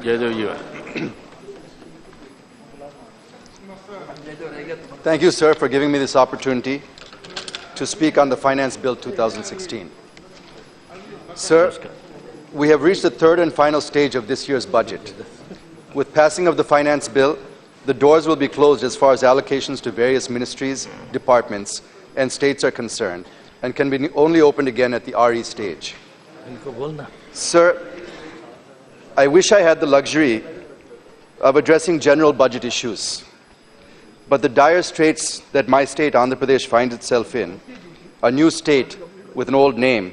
Jayadev. Thank you, sir, for giving me this opportunity to speak on the Finance Bill 2016. Sir, we have reached the third and final stage of this year's budget. With passing of the Finance Bill, the doors will be closed as far as allocations to various ministries, departments, and states are concerned, and can be only opened again at the RE stage. Sir, I wish I had the luxury of addressing general budget issues, but the dire straits that my state, Andhra Pradesh, finds itself in, a new state with an old name,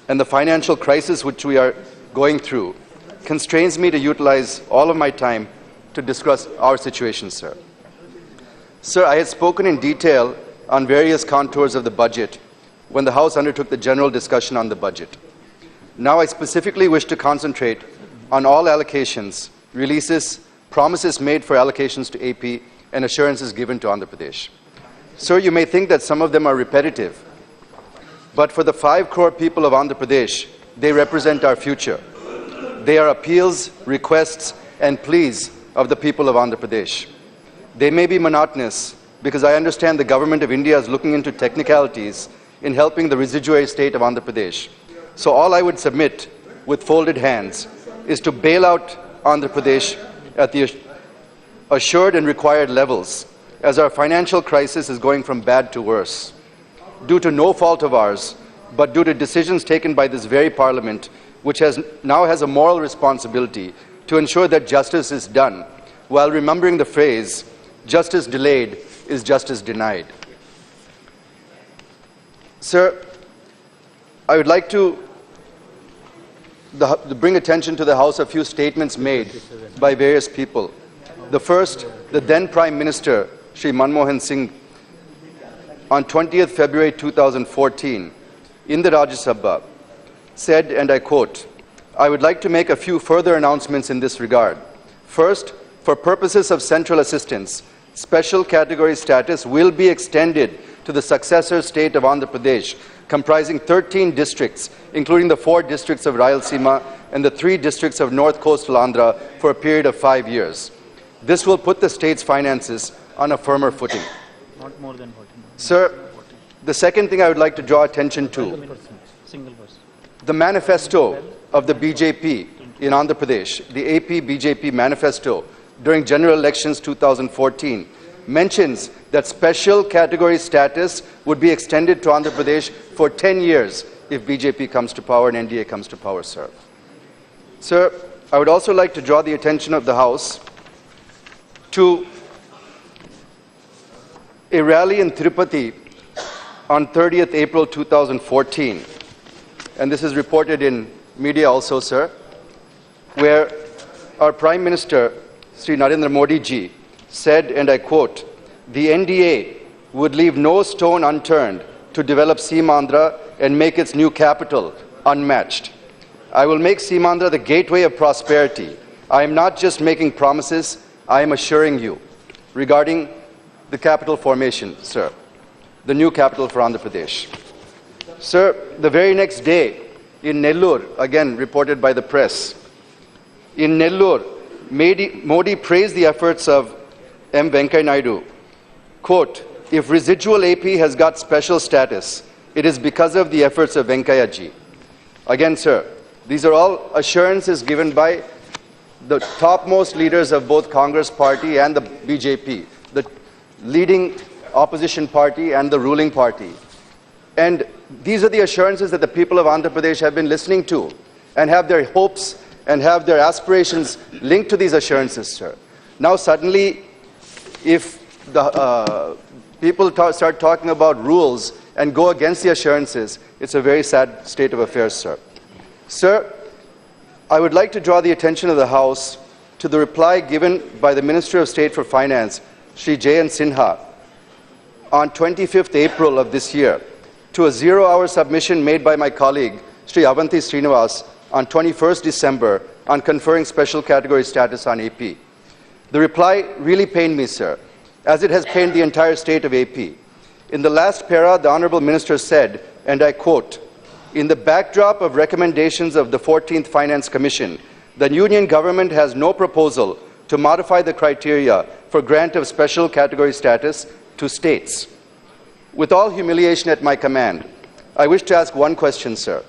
and the financial crisis which we are going through, constrains me to utilize all of my time to discuss our situation, sir. Sir, I had spoken in detail on various contours of the budget when the House undertook the general discussion on the budget. Now I specifically wish to concentrate on all allocations, releases, promises made for allocations to AP, and assurances given to Andhra Pradesh. Sir, you may think that some of them are repetitive, but for the 5 crore people of Andhra Pradesh, they represent our future. They are appeals, requests, and pleas of the people of Andhra Pradesh. They may be monotonous because I understand the government of India is looking into technicalities in helping the residuary state of Andhra Pradesh. So all I would submit with folded hands is to bail out Andhra Pradesh at the assured and required levels, as our financial crisis is going from bad to worse, due to no fault of ours, but due to decisions taken by this very Parliament, which now has a moral responsibility to ensure that justice is done, while remembering the phrase, justice delayed is justice denied. Sir, I would like to bring attention to the House a few statements made by various people. The first, the then Prime Minister, Shri Manmohan Singh, on 20th February 2014, in the Rajya Sabha, said, and I quote, "I would like to make a few further announcements in this regard. First, for purposes of central assistance, special category status will be extended to the successor state of Andhra Pradesh, comprising 13 districts, including the 4 districts of Rayalaseema and the 3 districts of North Coastal Andhra, for a period of 5 years. This will put the state's finances on a firmer footing." Not more than 40. Sir, the second thing I would like to draw attention to, the manifesto of the BJP in Andhra Pradesh, the AP BJP manifesto during general elections 2014, mentions that special category status would be extended to Andhra Pradesh for 10 years if BJP comes to power and NDA comes to power, sir. Sir, I would also like to draw the attention of the House to a rally in Tirupati on 30th April 2014, and this is reported in media also, sir, where our Prime Minister, Sri Narendra Modi ji, said, and I quote, "The NDA would leave no stone unturned to develop Seemandhra and make its new capital unmatched. I will make Seemandhra the gateway of prosperity. I am not just making promises, I am assuring you." Regarding the capital formation, sir, the new capital for Andhra Pradesh. Sir, the very next day in Nellore, again reported by the press, in Nellore, Modi praised the efforts of M. Venkaiah Naidu. Quote, "If residual AP has got special status, it is because of the efforts of Venkaiah ji." Again, sir, these are all assurances given by the topmost leaders of both Congress party and the BJP, the leading opposition party and the ruling party. And these are the assurances that the people of Andhra Pradesh have been listening to and have their hopes and have their aspirations linked to these assurances, sir. Now suddenly, if the people start talking about rules and go against the assurances, it's a very sad state of affairs, sir. Sir, I would like to draw the attention of the House to the reply given by the Minister of State for Finance, Shri Jayant Sinha, on 25th April of this year, to a 0-hour submission made by my colleague, Shri Avanti Srinivas, on 21st December on conferring special category status on AP. The reply really pained me, sir, as it has pained the entire state of AP. In the last para, the Honourable Minister said, and I quote, "In the backdrop of recommendations of the 14th Finance Commission, The Union government has no proposal to modify the criteria for grant of special category status to states. With all humiliation at my command, I wish to ask one question, sir.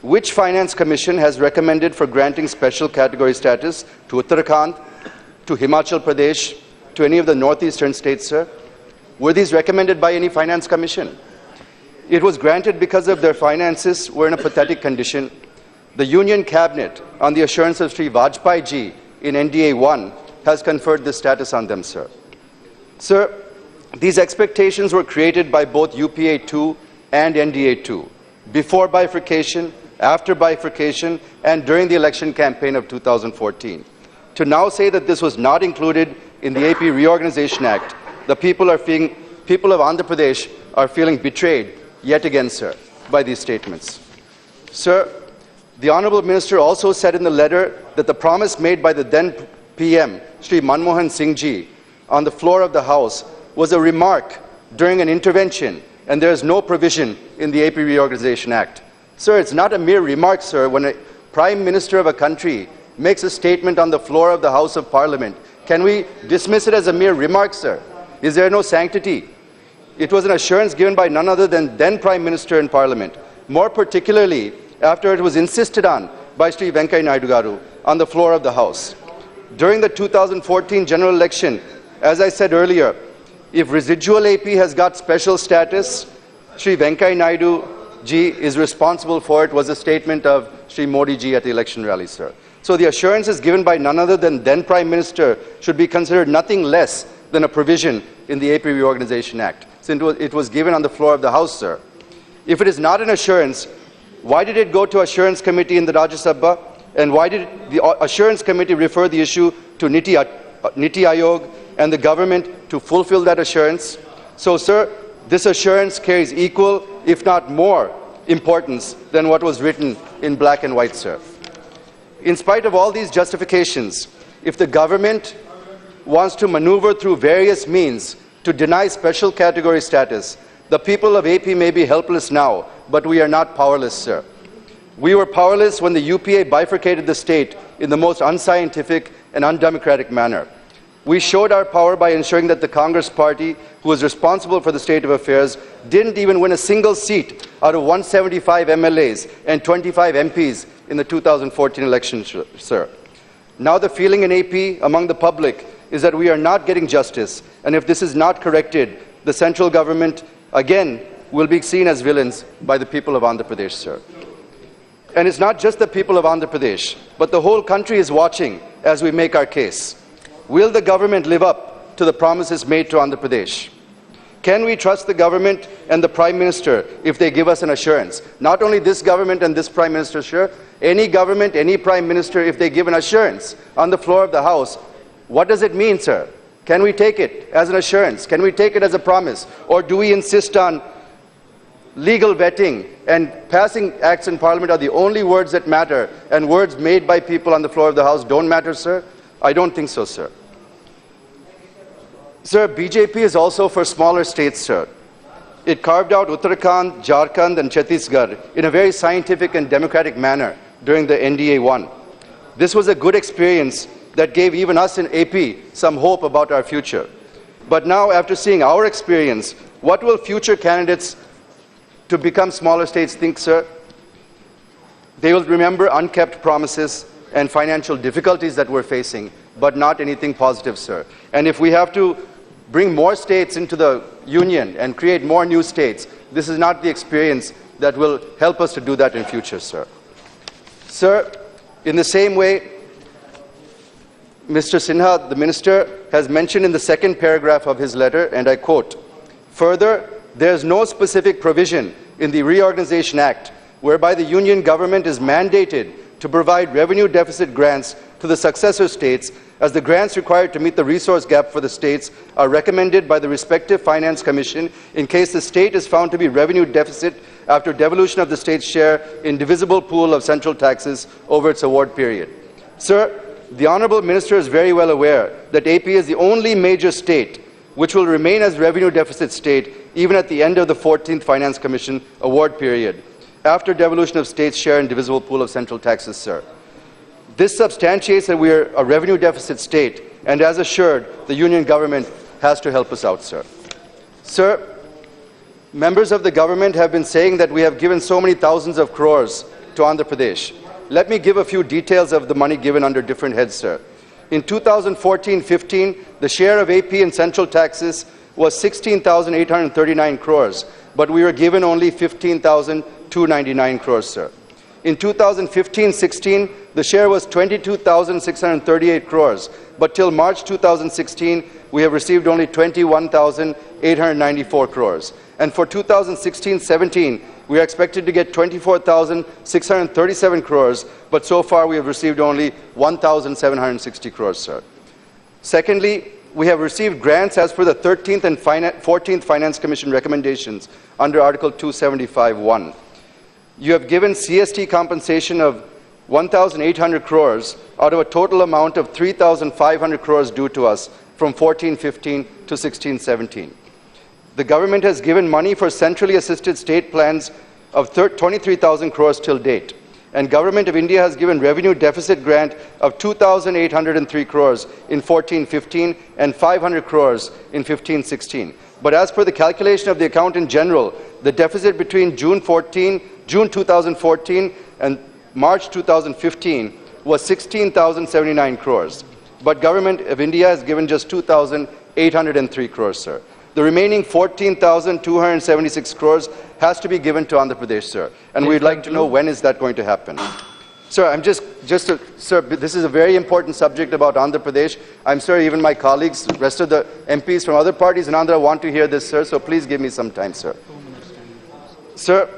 Which Finance Commission has recommended for granting special category status to Uttarakhand, to Himachal Pradesh, to any of the northeastern states, sir? Were these recommended by any Finance Commission? It was granted because of their finances were in a pathetic condition. The Union Cabinet, on the assurance of Sri Vajpayee ji in NDA 1, has conferred this status on them, sir. Sir, these expectations were created by both UPA 2 and NDA 2, before bifurcation, after bifurcation, and during the election campaign of 2014. To now say that this was not included in the AP Reorganization Act, the people of Andhra Pradesh are feeling betrayed yet again, sir, by these statements. Sir, the Honourable Minister also said in the letter that the promise made by the then PM, Sri Manmohan Singh ji, on the floor of the House was a remark during an intervention, and there is no provision in the AP Reorganization Act. Sir, it's not a mere remark, sir, when a Prime Minister of a country makes a statement on the floor of the House of Parliament. Can we dismiss it as a mere remark, sir? Is there no sanctity? It was an assurance given by none other than then Prime Minister in Parliament, more particularly after it was insisted on by Sri Venkaiah Naidu Garu on the floor of the House. During the 2014 general election, as I said earlier, if residual AP has got special status, Sri Venkaiah Naidu ji is responsible for it, was a statement of Sri Modi ji at the election rally, sir. So the assurances given by none other than then Prime Minister should be considered nothing less than a provision in the AP Reorganization Act, since it was given on the floor of the House, sir. If it is not an assurance, why did it go to Assurance Committee in the Rajya Sabha? And why did the Assurance Committee refer the issue to Niti Aayog and the government to fulfill that assurance? So, sir, this assurance carries equal, if not more, importance than what was written in black and white, sir. In spite of all these justifications, if the government wants to maneuver through various means to deny special category status, the people of AP may be helpless now, but we are not powerless, sir. We were powerless when the UPA bifurcated the state in the most unscientific and undemocratic manner. We showed our power by ensuring that the Congress party, who was responsible for the state of affairs, didn't even win a single seat out of 175 MLAs and 25 MPs in the 2014 election, sir. Now the feeling in AP among the public is that we are not getting justice, and if this is not corrected, the central government again will be seen as villains by the people of Andhra Pradesh, sir. And it's not just the people of Andhra Pradesh, but the whole country is watching as we make our case. Will the government live up to the promises made to Andhra Pradesh? Can we trust the government and the Prime Minister if they give us an assurance? Not only this government and this Prime Minister, sir, any government, any Prime Minister, if they give an assurance on the floor of the House, what does it mean, sir? Can we take it as an assurance? Can we take it as a promise? Or do we insist on legal vetting and passing acts in Parliament are the only words that matter, and words made by people on the floor of the House don't matter, sir? I don't think so, sir. Sir, BJP is also for smaller states, sir. It carved out Uttarakhand, Jharkhand and Chhattisgarh in a very scientific and democratic manner during the NDA 1. This was a good experience that gave even us in AP some hope about our future. But now, after seeing our experience, what will future candidates to become smaller states think, sir? They will remember unkept promises and financial difficulties that we're facing, but not anything positive, sir. And if we have to bring more states into the union and create more new states, this is not the experience that will help us to do that in future, sir. Sir, in the same way, Mr. Sinha, the Minister, has mentioned in the second paragraph of his letter, and I quote, "Further, there is no specific provision in the Reorganization Act whereby the Union government is mandated to provide revenue deficit grants to the successor states, as the grants required to meet the resource gap for the states are recommended by the respective Finance Commission in case the state is found to be revenue deficit after devolution of the state's share in divisible pool of central taxes over its award period." Sir, the Honourable Minister is very well aware that AP is the only major state which will remain as revenue deficit state even at the end of the 14th Finance Commission award period, after devolution of state's share in divisible pool of central taxes, sir. This substantiates that we are a revenue deficit state, and as assured, the union government has to help us out, sir. Sir, members of the government have been saying that we have given so many thousands of crores to Andhra Pradesh. Let me give a few details of the money given under different heads, sir. In 2014-15, the share of AP and central taxes was 16,839 crores, but we were given only 15,299 crores, sir. In 2015-16, the share was 22,638 crores, but till March 2016, we have received only 21,894 crores. And for 2016-17, we are expected to get 24,637 crores, but so far we have received only 1,760 crores, sir. Secondly, we have received grants as per the 13th and 14th Finance Commission recommendations under Article 275(1). You have given CST compensation of 1,800 crores out of a total amount of 3,500 crores due to us from 14-15 to 16-17. The government has given money for centrally assisted state plans of 23,000 crores till date. And Government of India has given revenue deficit grant of 2,803 crores in 14-15 and 500 crores in 15-16. But as per the calculation of the Accountant General, the deficit between June 2014 and March 2015 was 16,079 crores. But Government of India has given just 2,803 crores, sir. The remaining 14,276 crores has to be given to Andhra Pradesh, sir. And we'd like to know when is that going to happen. Sir, sir, this is a very important subject about Andhra Pradesh. I'm sure even my colleagues, the rest of the MPs from other parties in Andhra want to hear this, sir, so please give me some time, sir. Sir,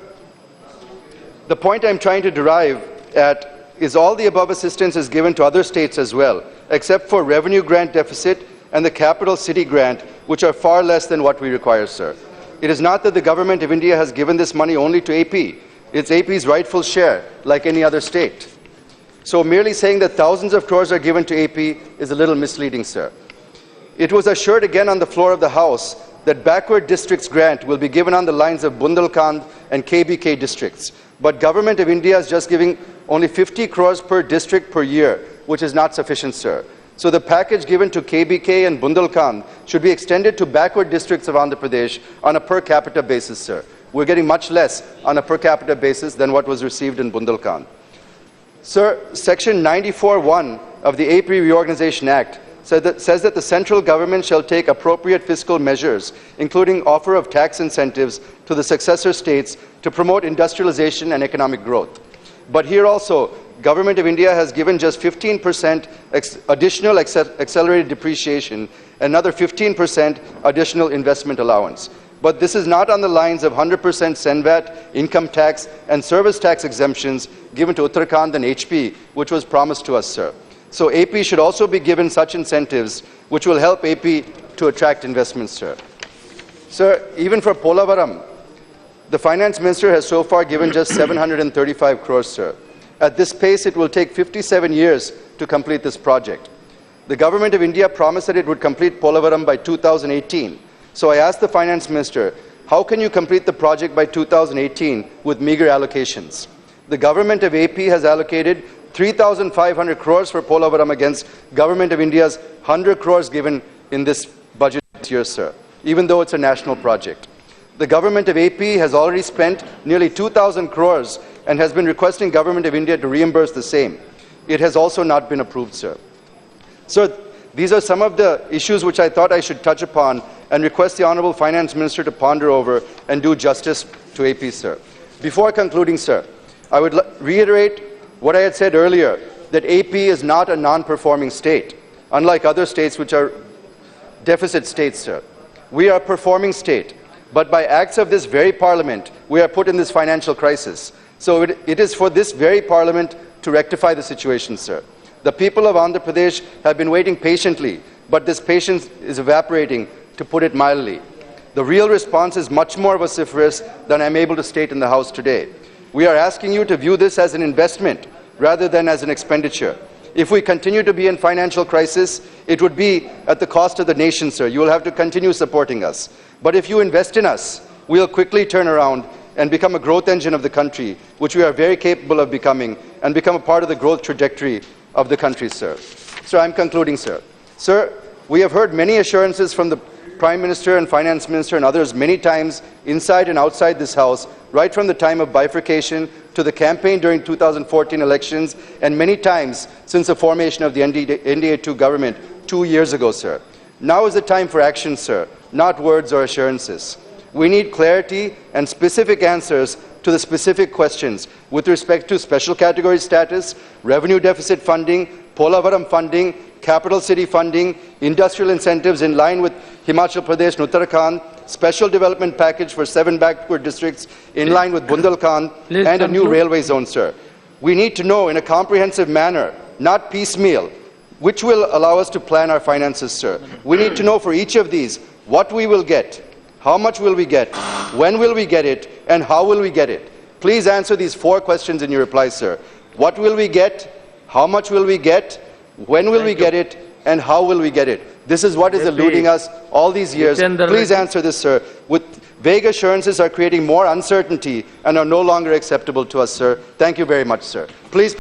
the point I'm trying to derive at is all the above assistance is given to other states as well, except for revenue grant deficit and the capital city grant, which are far less than what we require, sir. It is not that the Government of India has given this money only to AP. It's AP's rightful share, like any other state. So merely saying that thousands of crores are given to AP is a little misleading, sir. It was assured again on the floor of the House that backward districts grant will be given on the lines of Bundelkhand and KBK districts. But Government of India is just giving only 50 crores per district per year, which is not sufficient, sir. So the package given to KBK and Bundelkhand should be extended to backward districts of Andhra Pradesh on a per capita basis, sir. We're getting much less on a per capita basis than what was received in Bundelkhand. Sir, Section 94(1) of the AP Reorganization Act says that the central government shall take appropriate fiscal measures, including offer of tax incentives to the successor states to promote industrialization and economic growth. But here also, Government of India has given just 15% additional accelerated depreciation, another 15% additional investment allowance. But this is not on the lines of 100% Senvat, income tax, and service tax exemptions given to Uttarakhand and HP, which was promised to us, sir. So AP should also be given such incentives, which will help AP to attract investments, sir. Sir, even for Polavaram, the Finance Minister has so far given just 735 crores, sir. At this pace, it will take 57 years to complete this project. The Government of India promised that it would complete Polavaram by 2018. So I asked the Finance Minister, how can you complete the project by 2018 with meager allocations? The Government of AP has allocated 3,500 crores for Polavaram against Government of India's 100 crores given in this budget year, sir, even though it's a national project. The Government of AP has already spent nearly 2,000 crores and has been requesting Government of India to reimburse the same. It has also not been approved, sir. Sir, these are some of the issues which I thought I should touch upon and request the Honourable Finance Minister to ponder over and do justice to AP, sir. Before concluding, sir, I would reiterate what I had said earlier, that AP is not a non-performing state, unlike other states which are deficit states, sir. We are a performing state, but by acts of this very Parliament, we are put in this financial crisis. So it is for this very Parliament to rectify the situation, sir. The people of Andhra Pradesh have been waiting patiently, but this patience is evaporating, to put it mildly. The real response is much more vociferous than I'm able to state in the House today. We are asking you to view this as an investment rather than as an expenditure. If we continue to be in financial crisis, it would be at the cost of the nation, sir. You will have to continue supporting us. But if you invest in us, we'll quickly turn around and become a growth engine of the country, which we are very capable of becoming, and become a part of the growth trajectory of the country, sir. Sir, I'm concluding, sir. Sir, we have heard many assurances from the Prime Minister and Finance Minister and others many times inside and outside this House, right from the time of bifurcation to the campaign during 2014 elections, and many times since the formation of the NDA-2 government 2 years ago, sir. Now is the time for action, sir, not words or assurances. We need clarity and specific answers to the specific questions with respect to special category status, revenue deficit funding, Polavaram funding, capital city funding, industrial incentives in line with Himachal Pradesh and Uttarakhand, special development package for 7 backward districts in line with Bundelkhand, and a new railway zone, sir. We need to know in a comprehensive manner, not piecemeal, which will allow us to plan our finances, sir. We need to know for each of these what we will get, how much will we get, when will we get it, and how will we get it. Please answer these 4 questions in your reply, sir. What will we get? How much will we get? When will we get it? And how will we get it? This is what is eluding us all these years. Please answer this, sir. With vague assurances are creating more uncertainty and are no longer acceptable to us, sir. Thank you very much, sir. Please.